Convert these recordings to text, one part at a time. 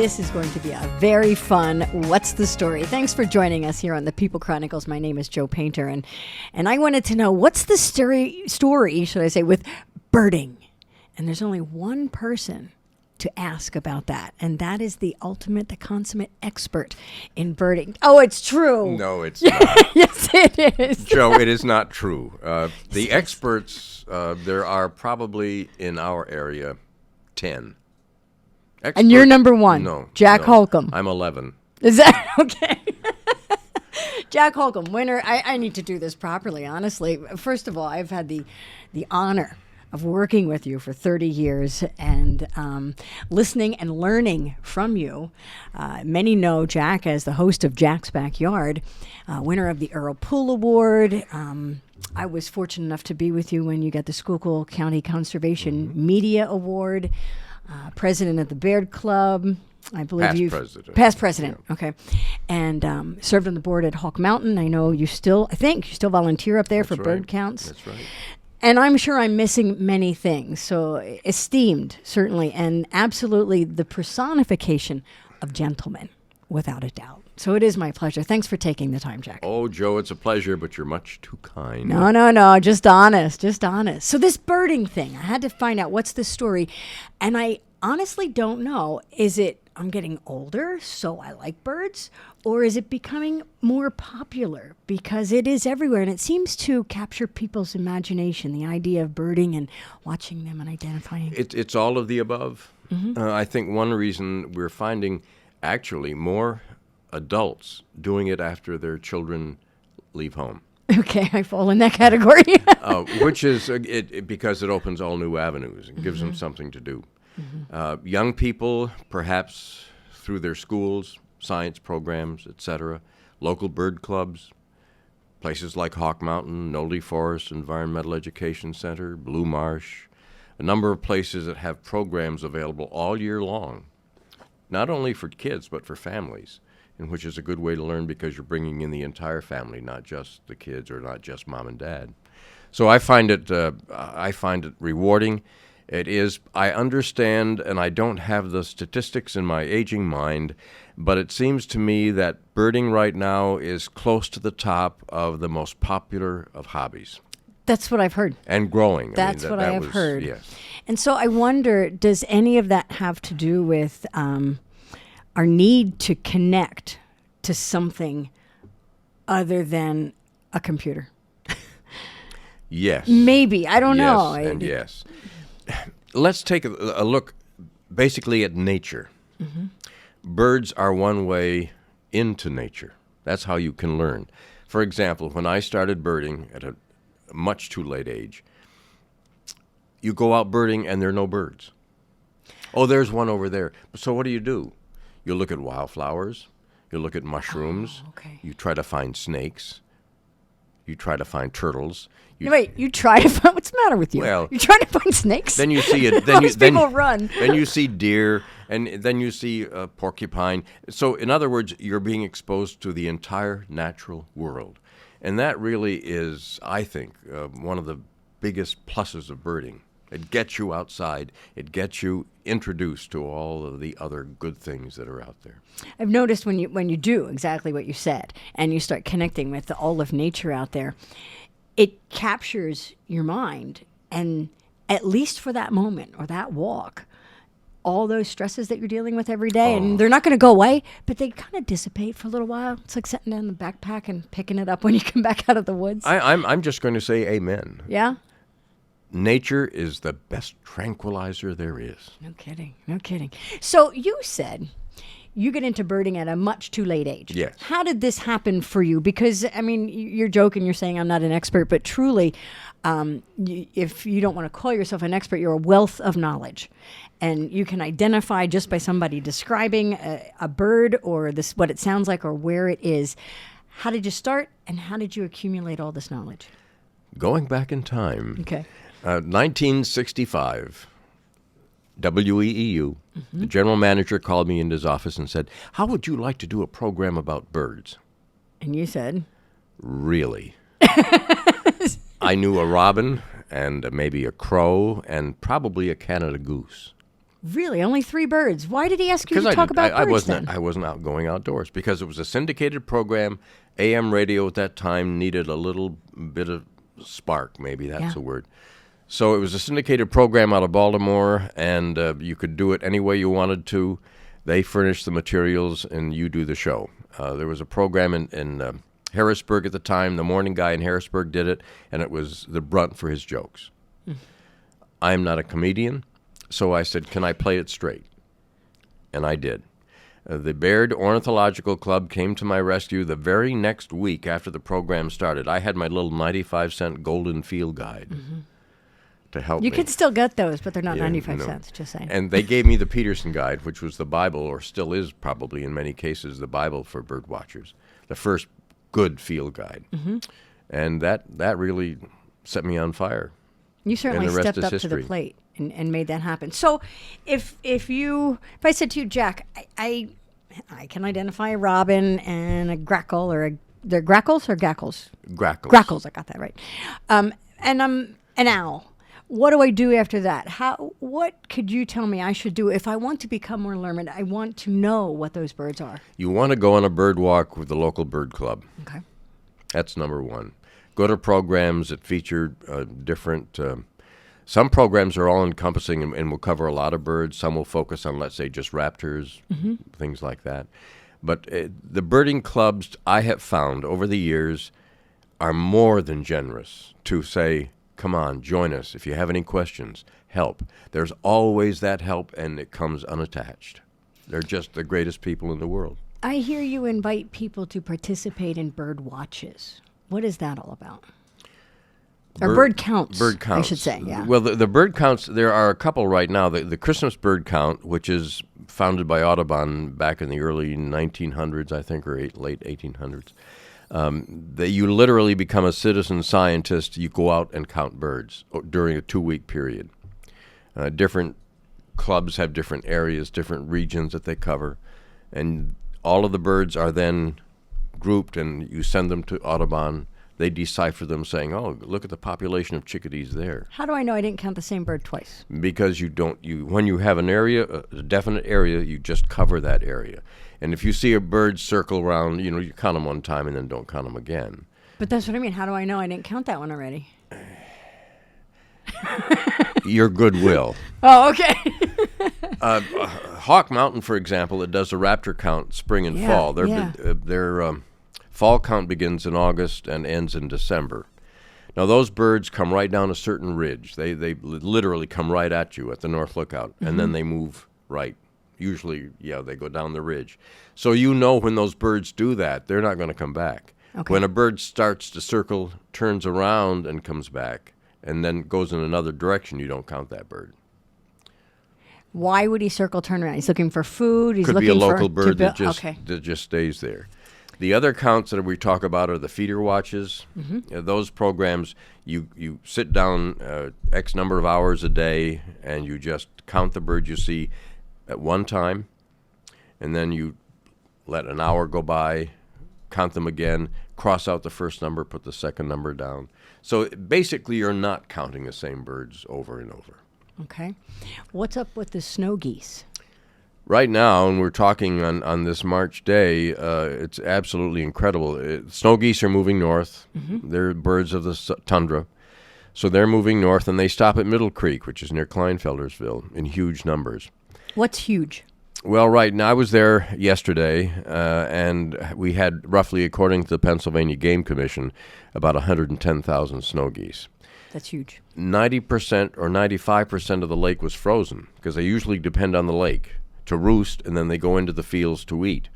this is going to be a very fun What's the Story? Thanks for joining us here on the People Chronicles. My name is Joe Painter, and I wanted to know what's the story, should I say, with birding. And there's only one person to ask about that, and that is the consummate expert in birding. Oh, it's true. No, it's not. Yes, it is. Joe, it is not true. The experts, there are probably in our area 10. And you're number one. No. Jack Holcomb. I'm 11. Is that okay? Jack Holcomb, winner. I need to do this properly, honestly. First of all, I've had the honor of working with you for 30 years and listening and learning from you. Many know Jack as the host of Jack's Backyard, winner of the Earl Poole Award. I was fortunate enough to be with you when you got the Schuylkill County Conservation Media Award, president of the Baird Club. I believe past president. Yeah. Okay. And served on the board at Hawk Mountain. I know I think you still volunteer up there. That's for right. Bird counts. That's right. And I'm sure I'm missing many things. So esteemed, certainly, and absolutely the personification of gentlemen, without a doubt. So it is my pleasure. Thanks for taking the time, Jack. Oh, Joe, it's a pleasure, but you're much too kind. No, just honest. So this birding thing, I had to find out what's the story. And I honestly don't know. Is it I'm getting older, so I like birds? Or is it becoming more popular because it is everywhere and it seems to capture people's imagination, the idea of birding and watching them and identifying? It's all of the above. Mm-hmm. I think one reason we're finding actually more adults doing it after their children leave home. Okay, I fall in that category. Which is because it opens all new avenues and gives them something to do. Mm-hmm. Young people, perhaps through their schools, science programs, etc., local bird clubs, places like Hawk Mountain, Nolde Forest Environmental Education Center, Blue Marsh, a number of places that have programs available all year long, not only for kids but for families, and which is a good way to learn because you're bringing in the entire family, not just the kids or not just mom and dad. So I find it rewarding. It is, I understand, and I don't have the statistics in my aging mind, but it seems to me that birding right now is close to the top of the most popular of hobbies. That's what I've heard. And growing. That's what I have heard. Yes. And so I wonder, does any of that have to do with our need to connect to something other than a computer? Yes. Maybe. I don't know. And yes. Let's take a look basically at nature. Mm-hmm. Birds are one way into nature. That's how you can learn. For example, when I started birding at a much too late age, you go out birding and there are no birds. Oh, there's one over there. So what do? You look at wildflowers. You look at mushrooms. Oh, okay. You try to find snakes. You try to find turtles. Wait, you try to find... What's the matter with you? Well, you try to find snakes? Then you see it. People run. Then you see deer, and then you see porcupine. So, in other words, you're being exposed to the entire natural world. And that really is, I think, one of the biggest pluses of birding. It gets you outside. It gets you introduced to all of the other good things that are out there. I've noticed when you do exactly what you said, and you start connecting with all of nature out there, it captures your mind, and at least for that moment or that walk, all those stresses that you're dealing with every day, and they're not going to go away, but they kind of dissipate for a little while. It's like setting down the backpack and picking it up when you come back out of the woods. I'm just going to say amen. Yeah? Nature is the best tranquilizer there is. No kidding. So you said you get into birding at a much too late age. Yes. How did this happen for you? Because, I mean, you're joking, you're saying I'm not an expert, but truly, if you don't want to call yourself an expert, you're a wealth of knowledge. And you can identify just by somebody describing a bird or what it sounds like or where it is. How did you start, and how did you accumulate all this knowledge? Going back in time. Okay. 1965, WEEU, the general manager called me into his office and said, "How would you like to do a program about birds?" And you said? Really? I knew a robin and maybe a crow and probably a Canada goose. Really? Only 3 birds? Why did he ask you to Because talk about birds I wasn't out going outdoors because it was a syndicated program. AM radio at that time needed a little bit of spark, maybe that's the word. So it was a syndicated program out of Baltimore, and you could do it any way you wanted to. They furnished the materials, and you do the show. There was a program in Harrisburg at the time. The morning guy in Harrisburg did it, and it was the brunt for his jokes. I'm not a comedian, so I said, can I play it straight? And I did. The Baird Ornithological Club came to my rescue the very next week after the program started. I had my little 95-cent Golden Field Guide to help me. You can still get those, but they're not Yeah, 95 no. cents, just saying. And they gave me the Peterson Guide, which was the Bible, or still is probably in many cases the Bible for bird watchers, the first good field guide. And that really set me on fire. You certainly and the rest stepped is up to history. the plate and made that happen. So if I said to you, Jack, I can identify a robin and a grackle, or they're grackles or gackles? Grackles. Grackles, I got that right. And I'm an owl. What do I do after that? What could you tell me I should do if I want to become more learned? I want to know what those birds are. You want to go on a bird walk with the local bird club. Okay. That's number one. Go to programs that feature different. Some programs are all-encompassing and will cover a lot of birds. Some will focus on, let's say, just raptors, things like that. But the birding clubs, I have found over the years, are more than generous to say, come on, join us. If you have any questions, help. There's always that help, and it comes unattached. They're just the greatest people in the world. I hear you invite people to participate in bird watches. What is that all about? Or bird counts. Bird counts. I should say, yeah. Well, the bird counts, there are a couple right now. The Christmas bird count, which is founded by Audubon back in the early 1900s, I think, or late 1800s. That you literally become a citizen scientist. You go out and count birds during a 2-week period. Different clubs have different areas, different regions that they cover. And all of the birds are then grouped, and you send them to Audubon. They decipher them, saying, "Oh, look at the population of chickadees there." How do I know I didn't count the same bird twice? Because when you have an area, a definite area, you just cover that area. And if you see a bird circle around, you count them one time and then don't count them again. But that's what I mean. How do I know I didn't count that one already? Your goodwill. Oh, okay. Hawk Mountain, for example, it does a raptor count spring and fall. Their fall count begins in August and ends in December. Now, those birds come right down a certain ridge. They literally come right at you at the North Lookout, and then they move right. Usually, they go down the ridge. So when those birds do that, they're not going to come back. Okay. When a bird starts to circle, turns around and comes back, and then goes in another direction, you don't count that bird. Why would he circle, turn around? He's looking for food. He's Could looking be a for local bird that okay. just stays there. The other counts that we talk about are the feeder watches. Those programs, you sit down X number of hours a day, and you just count the birds you see at one time, and then you let an hour go by, count them again, cross out the first number, put the second number down. So basically, you're not counting the same birds over and over. Okay. What's up with the snow geese? Right now, and we're talking on this March day, it's absolutely incredible. Snow geese are moving north. They're birds of the tundra. So they're moving north, and they stop at Middle Creek, which is near Kleinfeldersville, in huge numbers. What's huge? Well, right now, I was there yesterday, and we had roughly, according to the Pennsylvania Game Commission, about 110,000 snow geese. That's huge. 90% or 95% of the lake was frozen, because they usually depend on the lake to roost, and then they go into the fields to eat.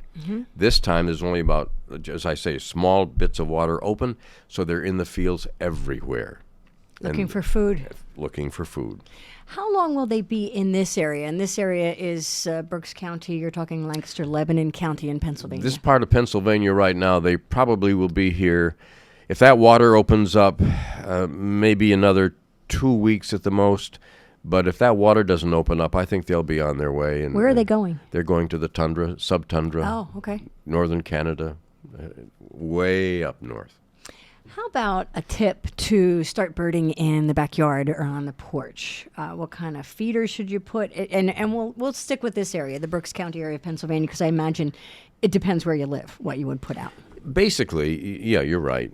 This time there's only about, as I say, small bits of water open, so they're in the fields everywhere. Looking for food. Looking for food. How long will they be in this area? And this area is Berks County. You're talking Lancaster, Lebanon County in Pennsylvania. This part of Pennsylvania right now, they probably will be here. If that water opens up, maybe another 2 weeks at the most. But if that water doesn't open up, I think they'll be on their way. And where are they going? They're going to the tundra, subtundra. Oh, okay. Northern Canada, way up north. How about a tip to start birding in the backyard or on the porch? What kind of feeder should you put? And we'll stick with this area, the Berks County area of Pennsylvania, because I imagine it depends where you live, what you would put out. Basically, yeah, you're right.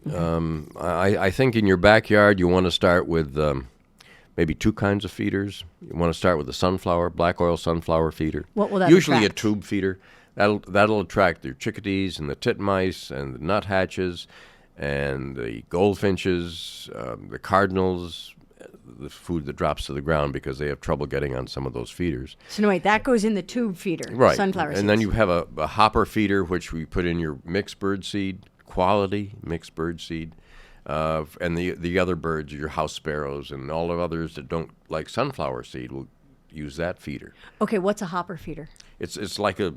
I think in your backyard you want to start with maybe two kinds of feeders. You want to start with the black oil sunflower feeder. What will that Usually attract? a tube feeder. That'll attract your chickadees and the titmice and the nuthatches and the goldfinches, the cardinals, the food that drops to the ground because they have trouble getting on some of those feeders. So no, wait, that goes in the tube feeder, Right. sunflower seeds. And then you have a hopper feeder, which we put in your mixed bird seed, quality mixed bird seed. And the other birds, your house sparrows and all of others that don't like sunflower seed will use that feeder. Okay, what's a hopper feeder? It's like a,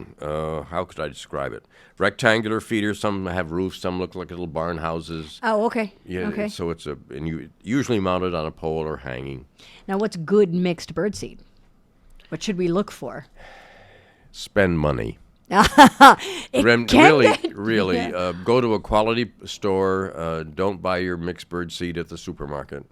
how could I describe it? Rectangular feeder. Some have roofs, some look like little barn houses. Oh, okay. Yeah, Okay. so and you usually mounted on a pole or hanging. Now, what's good mixed birdseed? What should we look for? Spend money. It can Really, yeah. go to a quality store. Don't buy your mixed bird seed at the supermarket.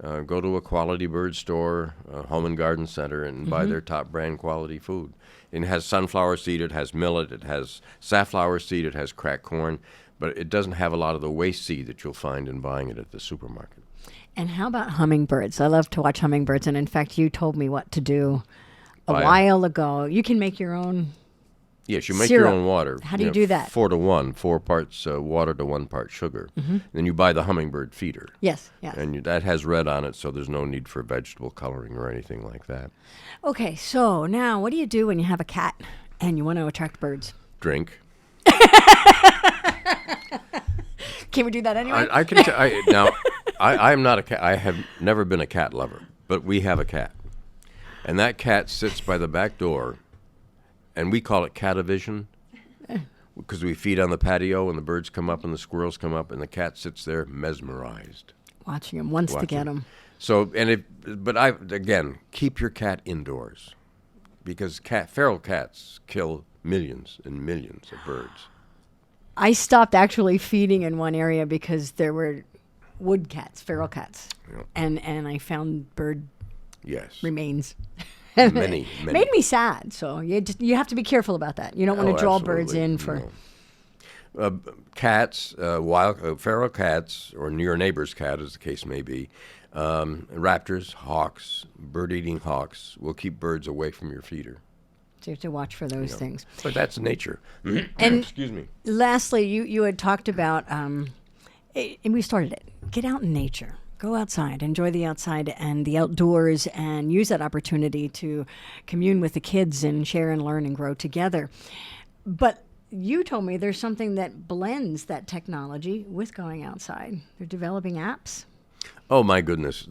Go to a quality bird store, home and garden center, and buy their top brand quality food. It has sunflower seed, it has millet, it has safflower seed, it has cracked corn, but it doesn't have a lot of the waste seed that you'll find in buying it at the supermarket. And how about hummingbirds? I love to watch hummingbirds, and in fact, you told me what to do a Buy 'em. while ago. You can make your own. Yes, you make Syrup. your own water. How do you do that? 4-to-1, 4 parts water to 1 part sugar. Then you buy the hummingbird feeder. Yes. And that has red on it, so there's no need for vegetable coloring or anything like that. Okay, so now what do you do when you have a cat and you want to attract birds? Drink. Can we do that anyway? I can now, I'm not a cat. I have never been a cat lover, but we have a cat. And that cat sits by the back door, and we call it catavision because we feed on the patio and the birds come up and the squirrels come up, and the cat sits there mesmerized. Watching him, wants to get him. So, again, keep your cat indoors because feral cats kill millions and millions of birds. I stopped actually feeding in one area because there were wood cats, feral cats, Yeah. and I found bird Yes. remains. Many. Made me sad. So you have to be careful about that. You don't want to draw birds absolutely. in for. No. Cats, feral cats, or your neighbor's cat, as the case may be, raptors, hawks, bird-eating hawks will keep birds away from your feeder. So you have to watch for those things. But that's nature. And Excuse me. lastly, you had talked about, and we started it. Get out in nature. Go outside, enjoy the outside and the outdoors, and use that opportunity to commune with the kids and share and learn and grow together. But you told me there's something that blends that technology with going outside. They're developing apps. Oh, my goodness.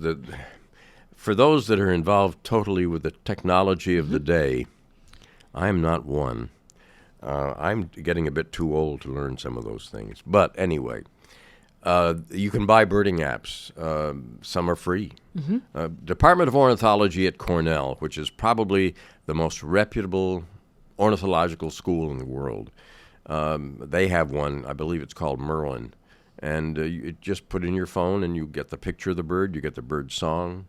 For those that are involved totally with the technology of the day, I'm not one. I'm getting a bit too old to learn some of those things. But anyway, you can buy birding apps. Some are free. Department of Ornithology at Cornell, which is probably the most reputable ornithological school in the world, they have one. I believe it's called Merlin. And you just put in your phone and you get the picture of the bird, you get the bird song.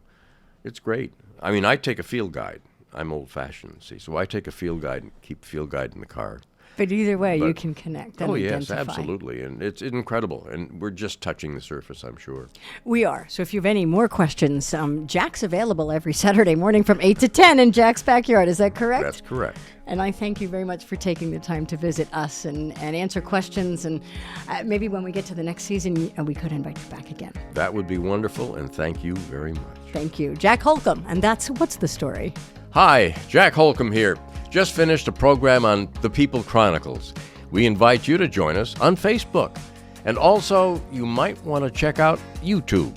It's great. I mean, I take a field guide. I'm old-fashioned, see, so I take a field guide and keep field guide in the car. But either way, you can connect and Oh, yes, identify. absolutely, and it's incredible, and we're just touching the surface, I'm sure. We are. So if you have any more questions, Jack's available every Saturday morning from 8 to 10 in Jack's backyard. Is that correct? That's correct. And I thank you very much for taking the time to visit us and answer questions. And maybe when we get to the next season, we could invite you back again. That would be wonderful, and thank you very much. Thank you. Jack Holcomb, and that's What's the Story? Hi, Jack Holcomb here. Just finished a program on the People Chronicles. We invite you to join us on Facebook. And also, you might want to check out YouTube.